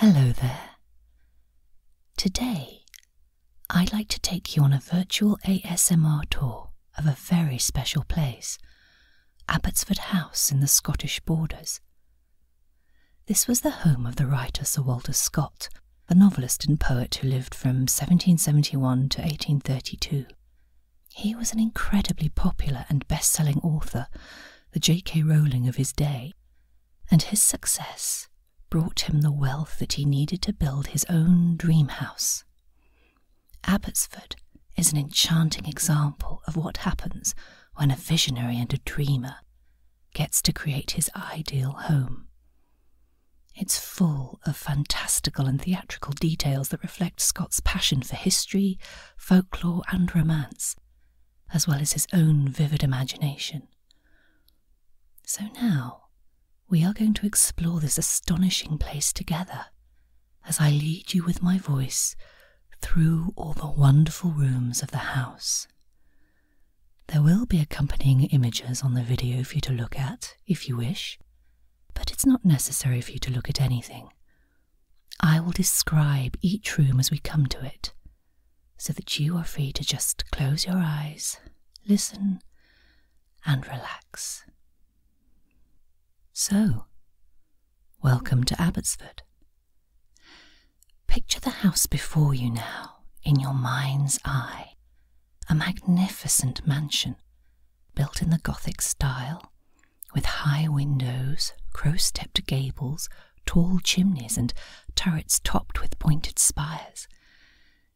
Hello there. Today, I'd like to take you on a virtual ASMR tour of a very special place, Abbotsford House in the Scottish borders. This was the home of the writer Sir Walter Scott, the novelist and poet who lived from 1771 to 1832. He was an incredibly popular and best-selling author, the J.K. Rowling of his day, and his success brought him the wealth that he needed to build his own dream house. Abbotsford is an enchanting example of what happens when a visionary and a dreamer gets to create his ideal home. It's full of fantastical and theatrical details that reflect Scott's passion for history, folklore and romance, as well as his own vivid imagination. So now, we are going to explore this astonishing place together as I lead you with my voice through all the wonderful rooms of the house. There will be accompanying images on the video for you to look at if you wish, but it's not necessary for you to look at anything. I will describe each room as we come to it, so that you are free to just close your eyes, listen, and relax. So, welcome to Abbotsford. Picture the house before you now, in your mind's eye. A magnificent mansion, built in the Gothic style, with high windows, crow-stepped gables, tall chimneys and turrets topped with pointed spires.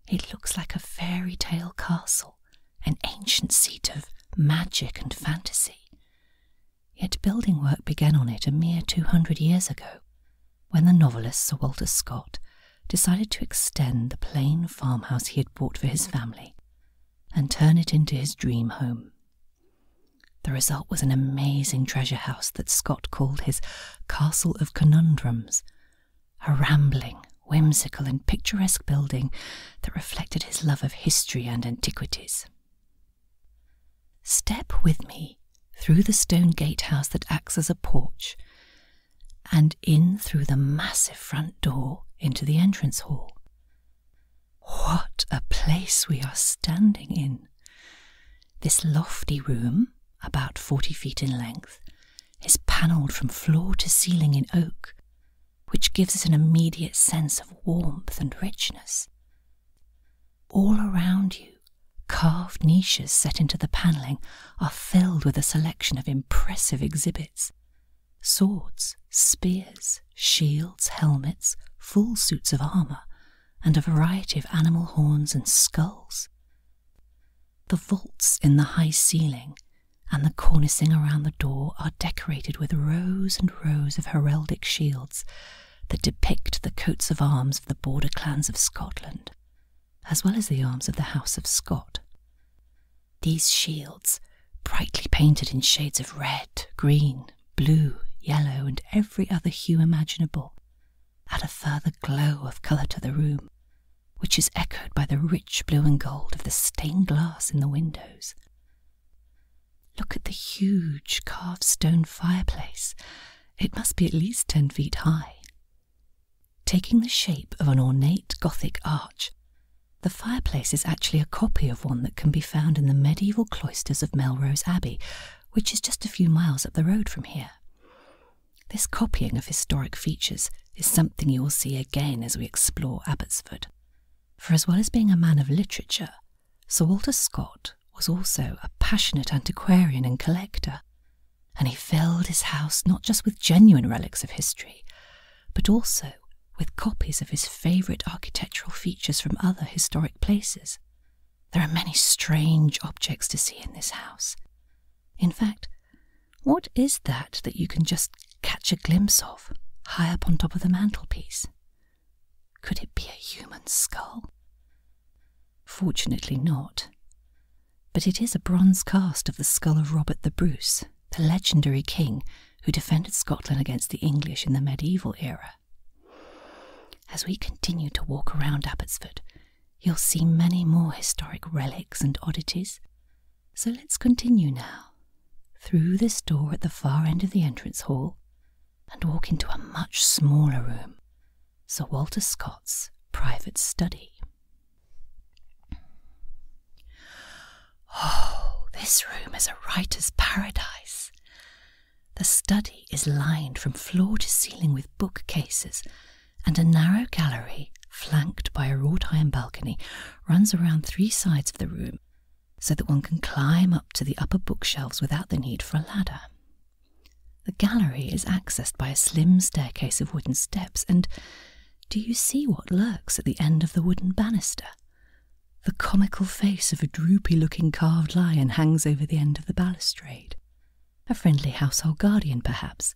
It looks like a fairy tale castle, an ancient seat of magic and fantasy. Yet building work began on it a mere 200 years ago, when the novelist Sir Walter Scott decided to extend the plain farmhouse he had bought for his family and turn it into his dream home. The result was an amazing treasure house that Scott called his Castle of Conundrums, a rambling, whimsical and picturesque building that reflected his love of history and antiquities. Step with me through the stone gatehouse that acts as a porch, and in through the massive front door into the entrance hall. What a place we are standing in! This lofty room, about 40 feet in length, is panelled from floor to ceiling in oak, which gives it an immediate sense of warmth and richness. All around you, carved niches set into the panelling are filled with a selection of impressive exhibits: swords, spears, shields, helmets, full suits of armour, and a variety of animal horns and skulls. The vaults in the high ceiling and the cornicing around the door are decorated with rows and rows of heraldic shields that depict the coats of arms of the border clans of Scotland, as well as the arms of the House of Scott. These shields, brightly painted in shades of red, green, blue, yellow, and every other hue imaginable, add a further glow of colour to the room, which is echoed by the rich blue and gold of the stained glass in the windows. Look at the huge carved stone fireplace. It must be at least 10 feet high. Taking the shape of an ornate Gothic arch, the fireplace is actually a copy of one that can be found in the medieval cloisters of Melrose Abbey, which is just a few miles up the road from here. This copying of historic features is something you will see again as we explore Abbotsford. For as well as being a man of literature, Sir Walter Scott was also a passionate antiquarian and collector, and he filled his house not just with genuine relics of history, but also with copies of his favourite architectural features from other historic places. There are many strange objects to see in this house. In fact, what is that you can just catch a glimpse of high up on top of the mantelpiece? Could it be a human skull? Fortunately not. But it is a bronze cast of the skull of Robert the Bruce, the legendary king who defended Scotland against the English in the medieval era. As we continue to walk around Abbotsford, you'll see many more historic relics and oddities. So let's continue now, through this door at the far end of the entrance hall, and walk into a much smaller room, Sir Walter Scott's private study. Oh, this room is a writer's paradise. The study is lined from floor to ceiling with bookcases, and a narrow gallery, flanked by a wrought iron balcony, runs around 3 sides of the room, so that one can climb up to the upper bookshelves without the need for a ladder. The gallery is accessed by a slim staircase of wooden steps, and do you see what lurks at the end of the wooden banister? The comical face of a droopy-looking carved lion hangs over the end of the balustrade. A friendly household guardian, perhaps,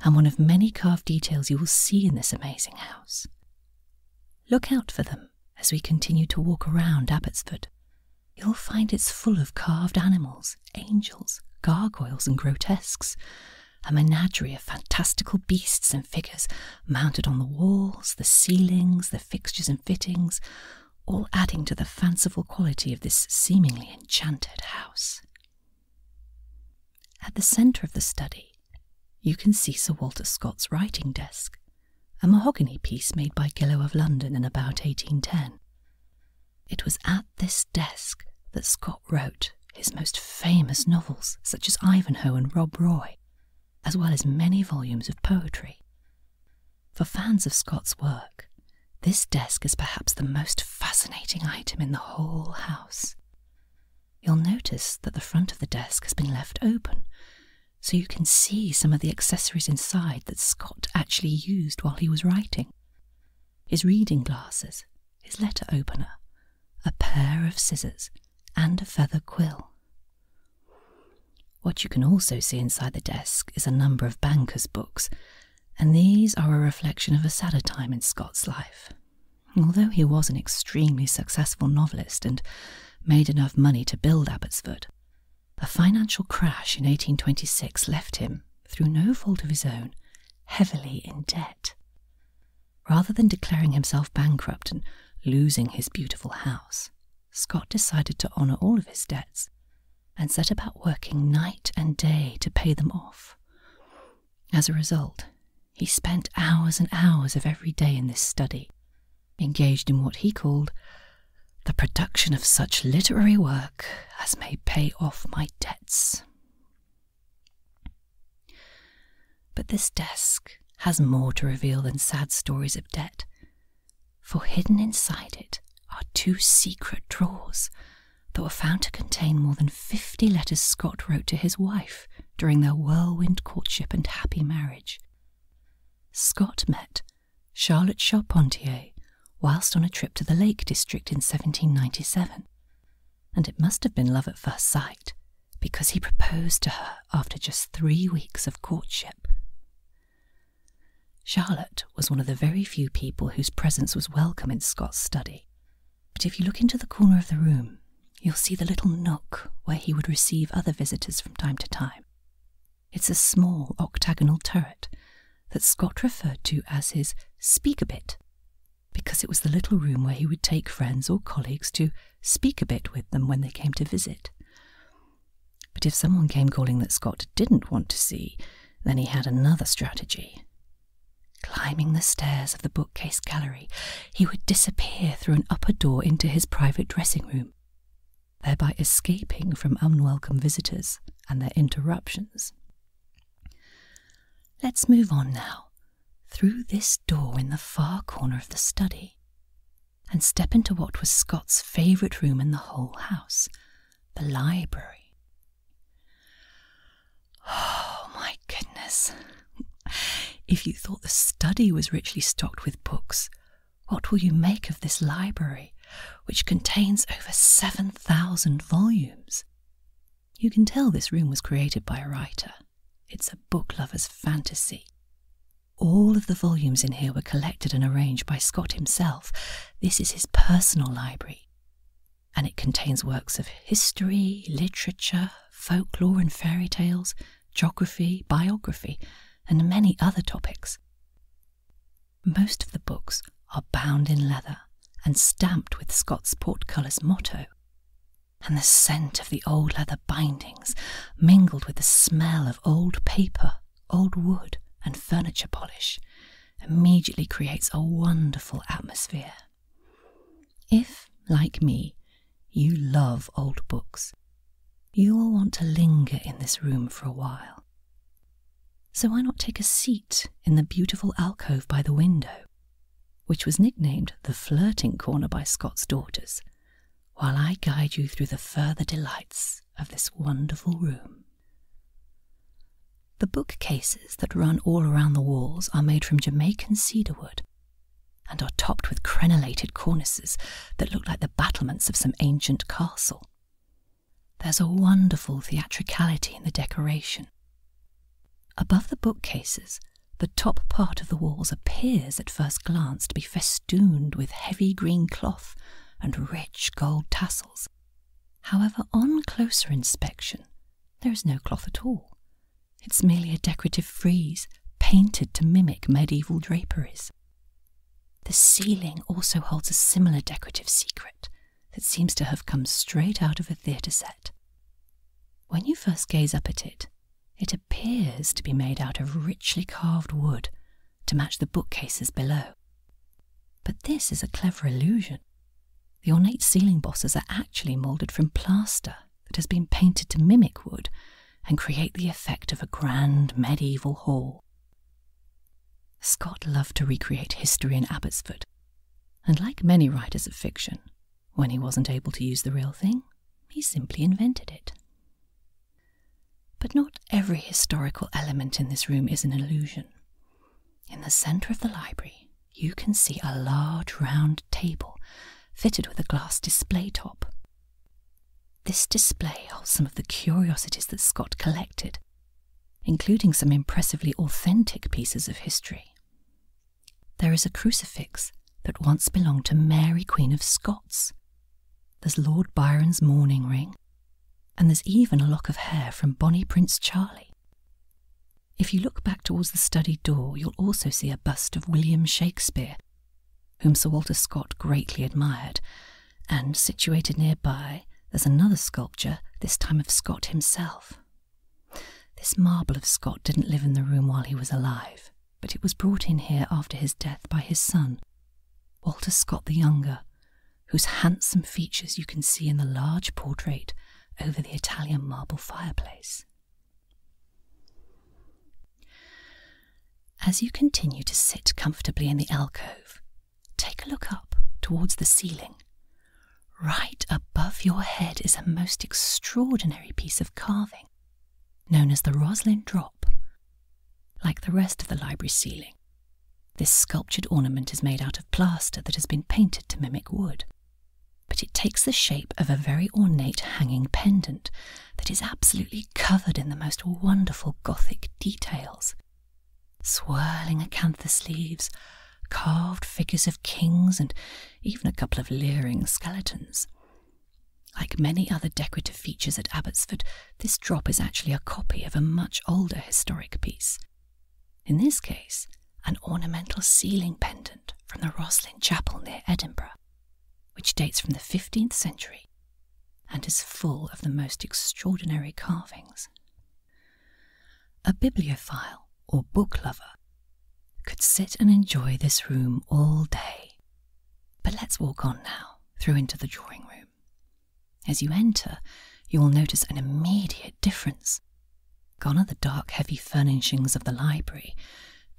and one of many carved details you will see in this amazing house. Look out for them as we continue to walk around Abbotsford. You'll find it's full of carved animals, angels, gargoyles and grotesques, a menagerie of fantastical beasts and figures mounted on the walls, the ceilings, the fixtures and fittings, all adding to the fanciful quality of this seemingly enchanted house. At the centre of the study, you can see Sir Walter Scott's writing desk, a mahogany piece made by Gillow of London in about 1810. It was at this desk that Scott wrote his most famous novels, such as Ivanhoe and Rob Roy, as well as many volumes of poetry. For fans of Scott's work, this desk is perhaps the most fascinating item in the whole house. You'll notice that the front of the desk has been left open, so you can see some of the accessories inside that Scott actually used while he was writing. His reading glasses, his letter opener, a pair of scissors, and a feather quill. What you can also see inside the desk is a number of bankers' books, and these are a reflection of a sadder time in Scott's life. Although he was an extremely successful novelist and made enough money to build Abbotsford, a financial crash in 1826 left him, through no fault of his own, heavily in debt. Rather than declaring himself bankrupt and losing his beautiful house, Scott decided to honour all of his debts and set about working night and day to pay them off. As a result, he spent hours and hours of every day in this study, engaged in what he called the production of such literary work as may pay off my debts. But this desk has more to reveal than sad stories of debt, for hidden inside it are 2 secret drawers that were found to contain more than 50 letters Scott wrote to his wife during their whirlwind courtship and happy marriage. Scott met Charlotte Charpentier whilst on a trip to the Lake District in 1797, and it must have been love at first sight, because he proposed to her after just 3 weeks of courtship. Charlotte was one of the very few people whose presence was welcome in Scott's study, but if you look into the corner of the room, you'll see the little nook where he would receive other visitors from time to time. It's a small octagonal turret that Scott referred to as his speak-a-bit, because it was the little room where he would take friends or colleagues to speak a bit with them when they came to visit. But if someone came calling that Scott didn't want to see, then he had another strategy. Climbing the stairs of the bookcase gallery, he would disappear through an upper door into his private dressing room, thereby escaping from unwelcome visitors and their interruptions. Let's move on now, through this door in the far corner of the study, and step into what was Scott's favourite room in the whole house, the library. Oh my goodness! If you thought the study was richly stocked with books, what will you make of this library, which contains over 7,000 volumes? You can tell this room was created by a writer. It's a book lover's fantasy. All of the volumes in here were collected and arranged by Scott himself. This is his personal library, and it contains works of history, literature, folklore and fairy tales, geography, biography, and many other topics. Most of the books are bound in leather and stamped with Scott's portcullis motto, and the scent of the old leather bindings mingled with the smell of old paper, old wood, and furniture polish, immediately creates a wonderful atmosphere. If, like me, you love old books, you will want to linger in this room for a while. So why not take a seat in the beautiful alcove by the window, which was nicknamed the flirting corner by Scott's daughters, while I guide you through the further delights of this wonderful room. The bookcases that run all around the walls are made from Jamaican cedarwood and are topped with crenellated cornices that look like the battlements of some ancient castle. There's a wonderful theatricality in the decoration. Above the bookcases, the top part of the walls appears at first glance to be festooned with heavy green cloth and rich gold tassels. However, on closer inspection, there is no cloth at all. It's merely a decorative frieze painted to mimic medieval draperies. The ceiling also holds a similar decorative secret that seems to have come straight out of a theatre set. When you first gaze up at it, it appears to be made out of richly carved wood to match the bookcases below. But this is a clever illusion. The ornate ceiling bosses are actually moulded from plaster that has been painted to mimic wood and create the effect of a grand medieval hall. Scott loved to recreate history in Abbotsford, and like many writers of fiction, when he wasn't able to use the real thing, he simply invented it. But not every historical element in this room is an illusion. In the centre of the library, you can see a large round table fitted with a glass display top. This display holds some of the curiosities that Scott collected, including some impressively authentic pieces of history. There is a crucifix that once belonged to Mary, Queen of Scots. There's Lord Byron's mourning ring, and there's even a lock of hair from Bonnie Prince Charlie. If you look back towards the study door, you'll also see a bust of William Shakespeare, whom Sir Walter Scott greatly admired, and situated nearby there's another sculpture, this time of Scott himself. This marble of Scott didn't live in the room while he was alive, but it was brought in here after his death by his son, Walter Scott the Younger, whose handsome features you can see in the large portrait over the Italian marble fireplace. As you continue to sit comfortably in the alcove, take a look up towards the ceiling. Right above your head is a most extraordinary piece of carving, known as the Roslyn Drop. Like the rest of the library ceiling, this sculptured ornament is made out of plaster that has been painted to mimic wood, but it takes the shape of a very ornate hanging pendant that is absolutely covered in the most wonderful Gothic details. Swirling acanthus leaves, carved figures of kings, and even a couple of leering skeletons. Like many other decorative features at Abbotsford, this drop is actually a copy of a much older historic piece. In this case, an ornamental ceiling pendant from the Roslyn Chapel near Edinburgh, which dates from the 15th century and is full of the most extraordinary carvings. A bibliophile or book lover could sit and enjoy this room all day. But let's walk on now, through into the drawing room. As you enter, you will notice an immediate difference. Gone are the dark, heavy furnishings of the library.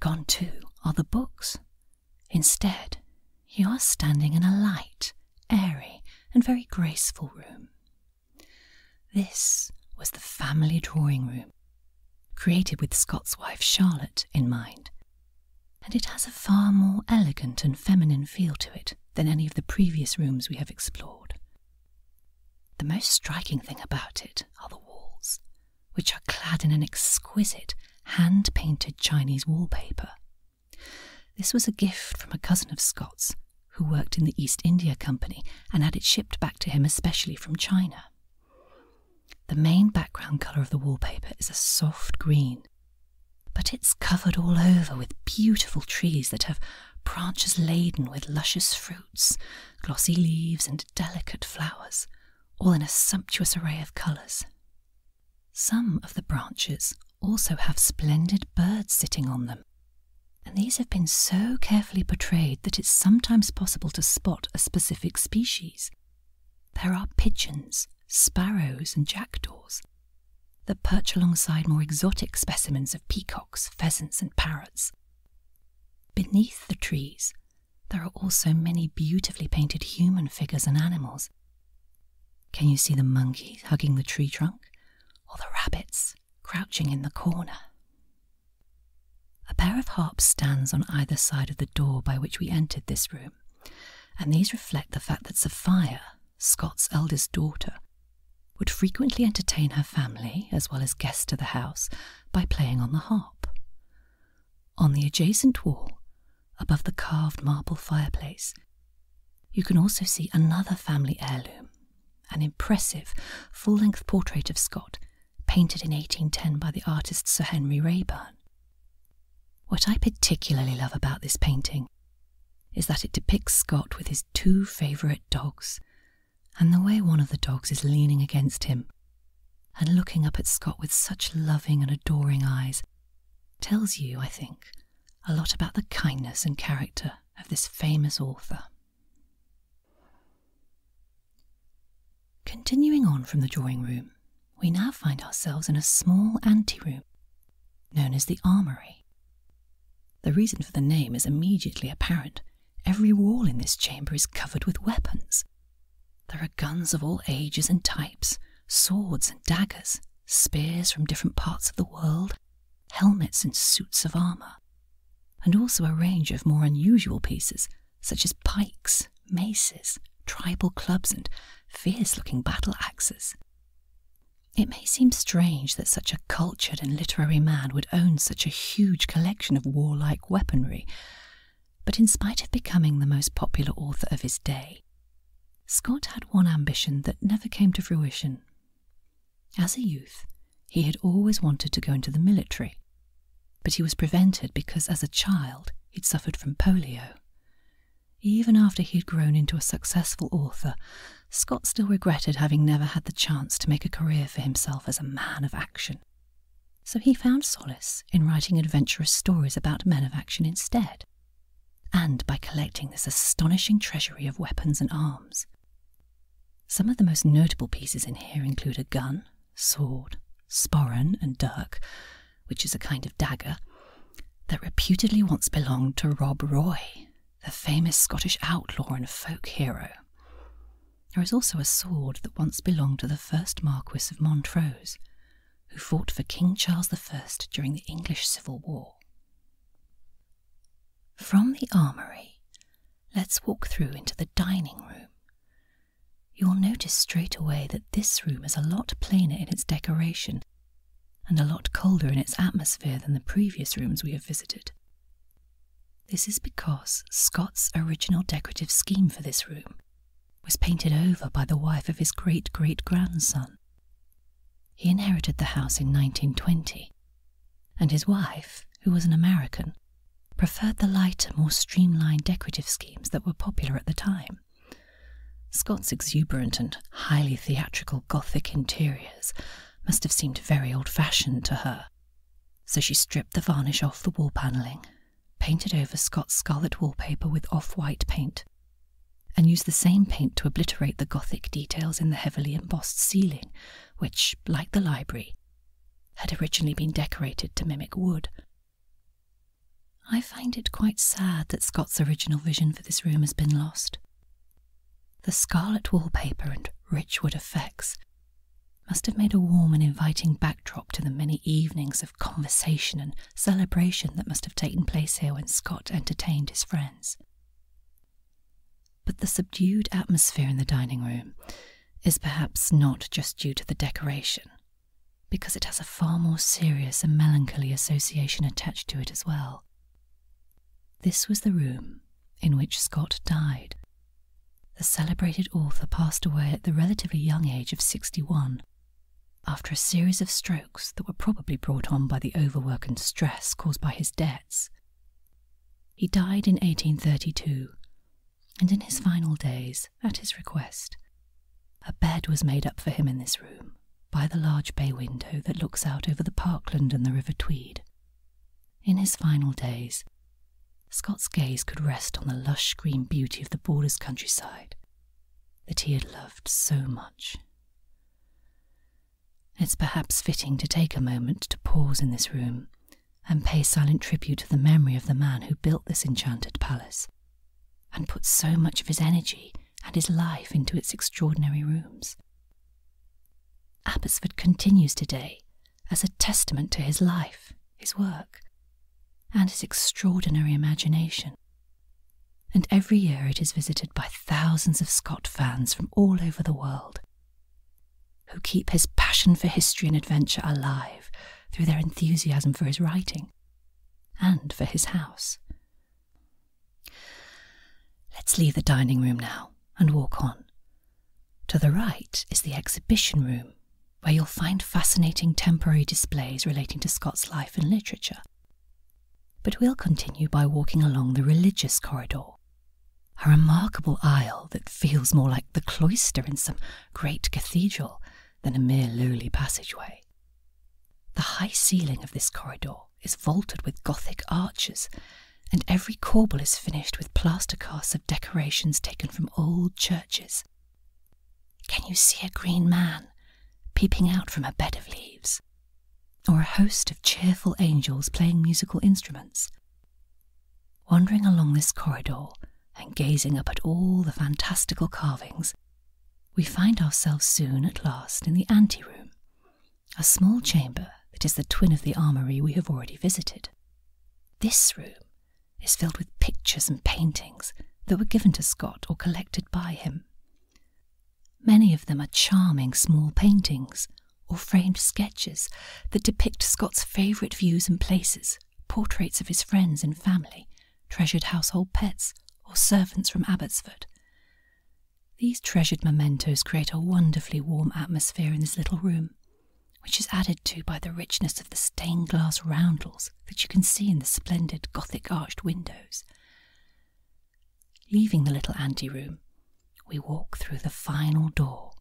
Gone, too, are the books. Instead, you are standing in a light, airy, and very graceful room. This was the family drawing room, created with Scott's wife Charlotte in mind, and it has a far more elegant and feminine feel to it than any of the previous rooms we have explored. The most striking thing about it are the walls, which are clad in an exquisite, hand-painted Chinese wallpaper. This was a gift from a cousin of Scott's, who worked in the East India Company and had it shipped back to him especially from China. The main background colour of the wallpaper is a soft green, but it's covered all over with beautiful trees that have branches laden with luscious fruits, glossy leaves and delicate flowers, all in a sumptuous array of colours. Some of the branches also have splendid birds sitting on them, and these have been so carefully portrayed that it's sometimes possible to spot a specific species. There are pigeons, sparrows and jackdaws that perch alongside more exotic specimens of peacocks, pheasants and parrots. Beneath the trees, there are also many beautifully painted human figures and animals. Can you see the monkeys hugging the tree trunk, or the rabbits crouching in the corner? A pair of harps stands on either side of the door by which we entered this room, and these reflect the fact that Sophia, Scott's eldest daughter, would frequently entertain her family, as well as guests to the house, by playing on the harp. On the adjacent wall, above the carved marble fireplace, you can also see another family heirloom, an impressive full-length portrait of Scott, painted in 1810 by the artist Sir Henry Raeburn. What I particularly love about this painting is that it depicts Scott with his two favourite dogs, and the way one of the dogs is leaning against him and looking up at Scott with such loving and adoring eyes tells you, I think, a lot about the kindness and character of this famous author. Continuing on from the drawing room, we now find ourselves in a small anteroom known as the Armoury. The reason for the name is immediately apparent. Every wall in this chamber is covered with weapons. There are guns of all ages and types, swords and daggers, spears from different parts of the world, helmets and suits of armour, and also a range of more unusual pieces such as pikes, maces, tribal clubs and fierce-looking battle axes. It may seem strange that such a cultured and literary man would own such a huge collection of warlike weaponry, but in spite of becoming the most popular author of his day, Scott had one ambition that never came to fruition. As a youth, he had always wanted to go into the military, but he was prevented because as a child he'd suffered from polio. Even after he had grown into a successful author, Scott still regretted having never had the chance to make a career for himself as a man of action. So he found solace in writing adventurous stories about men of action instead, and by collecting this astonishing treasury of weapons and arms. Some of the most notable pieces in here include a gun, sword, sporran and dirk, which is a kind of dagger, that reputedly once belonged to Rob Roy, the famous Scottish outlaw and folk hero. There is also a sword that once belonged to the first Marquis of Montrose, who fought for King Charles I during the English Civil War. From the Armoury, let's walk through into the dining room. You'll notice straight away that this room is a lot plainer in its decoration and a lot colder in its atmosphere than the previous rooms we have visited. This is because Scott's original decorative scheme for this room was painted over by the wife of his great-great-grandson. He inherited the house in 1920, and his wife, who was an American, preferred the lighter, more streamlined decorative schemes that were popular at the time. Scott's exuberant and highly theatrical Gothic interiors must have seemed very old-fashioned to her, so she stripped the varnish off the wall panelling, painted over Scott's scarlet wallpaper with off-white paint, and used the same paint to obliterate the Gothic details in the heavily embossed ceiling, which, like the library, had originally been decorated to mimic wood. I find it quite sad that Scott's original vision for this room has been lost. The scarlet wallpaper and rich wood effects must have made a warm and inviting backdrop to the many evenings of conversation and celebration that must have taken place here when Scott entertained his friends. But the subdued atmosphere in the dining room is perhaps not just due to the decoration, because it has a far more serious and melancholy association attached to it as well. This was the room in which Scott died. The celebrated author passed away at the relatively young age of 61, after a series of strokes that were probably brought on by the overwork and stress caused by his debts. He died in 1832, and in his final days, at his request, a bed was made up for him in this room, by the large bay window that looks out over the parkland and the River Tweed. In his final days, Scott's gaze could rest on the lush green beauty of the Borders countryside that he had loved so much. It's perhaps fitting to take a moment to pause in this room and pay silent tribute to the memory of the man who built this enchanted palace and put so much of his energy and his life into its extraordinary rooms. Abbotsford continues today as a testament to his life, his work, and his extraordinary imagination. And every year it is visited by thousands of Scott fans from all over the world, who keep his passion for history and adventure alive through their enthusiasm for his writing and for his house. Let's leave the dining room now and walk on. To the right is the exhibition room, where you'll find fascinating temporary displays relating to Scott's life and literature. But we'll continue by walking along the religious corridor, a remarkable aisle that feels more like the cloister in some great cathedral than a mere lowly passageway. The high ceiling of this corridor is vaulted with Gothic arches, and every corbel is finished with plaster casts of decorations taken from old churches. Can you see a green man peeping out from a bed of leaves, or a host of cheerful angels playing musical instruments? Wandering along this corridor and gazing up at all the fantastical carvings, we find ourselves soon at last in the anteroom, a small chamber that is the twin of the Armoury we have already visited. This room is filled with pictures and paintings that were given to Scott or collected by him. Many of them are charming small paintings or framed sketches that depict Scott's favourite views and places, portraits of his friends and family, treasured household pets, or servants from Abbotsford. These treasured mementos create a wonderfully warm atmosphere in this little room, which is added to by the richness of the stained glass roundels that you can see in the splendid Gothic arched windows. Leaving the little anteroom, we walk through the final door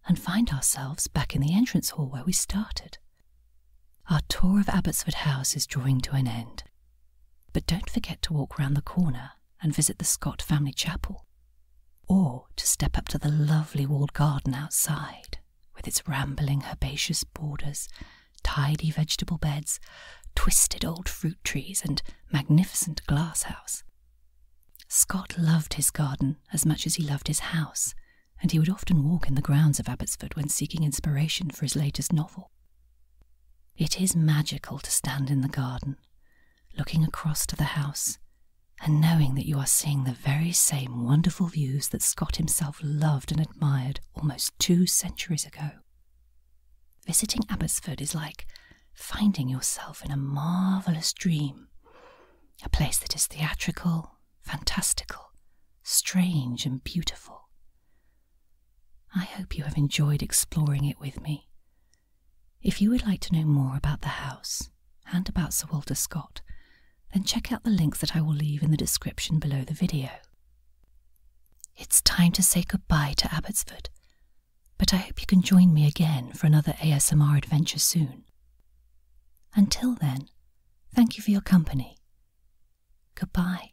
and find ourselves back in the entrance hall where we started. Our tour of Abbotsford House is drawing to an end, but don't forget to walk round the corner and visit the Scott family chapel, or to step up to the lovely walled garden outside, with its rambling herbaceous borders, tidy vegetable beds, twisted old fruit trees, and magnificent glasshouse. Scott loved his garden as much as he loved his house, and he would often walk in the grounds of Abbotsford when seeking inspiration for his latest novel. It is magical to stand in the garden, looking across to the house, and knowing that you are seeing the very same wonderful views that Scott himself loved and admired almost 2 centuries ago. Visiting Abbotsford is like finding yourself in a marvellous dream, a place that is theatrical, fantastical, strange and beautiful. I hope you have enjoyed exploring it with me. If you would like to know more about the house and about Sir Walter Scott, then check out the links that I will leave in the description below the video. It's time to say goodbye to Abbotsford, but I hope you can join me again for another ASMR adventure soon. Until then, thank you for your company. Goodbye.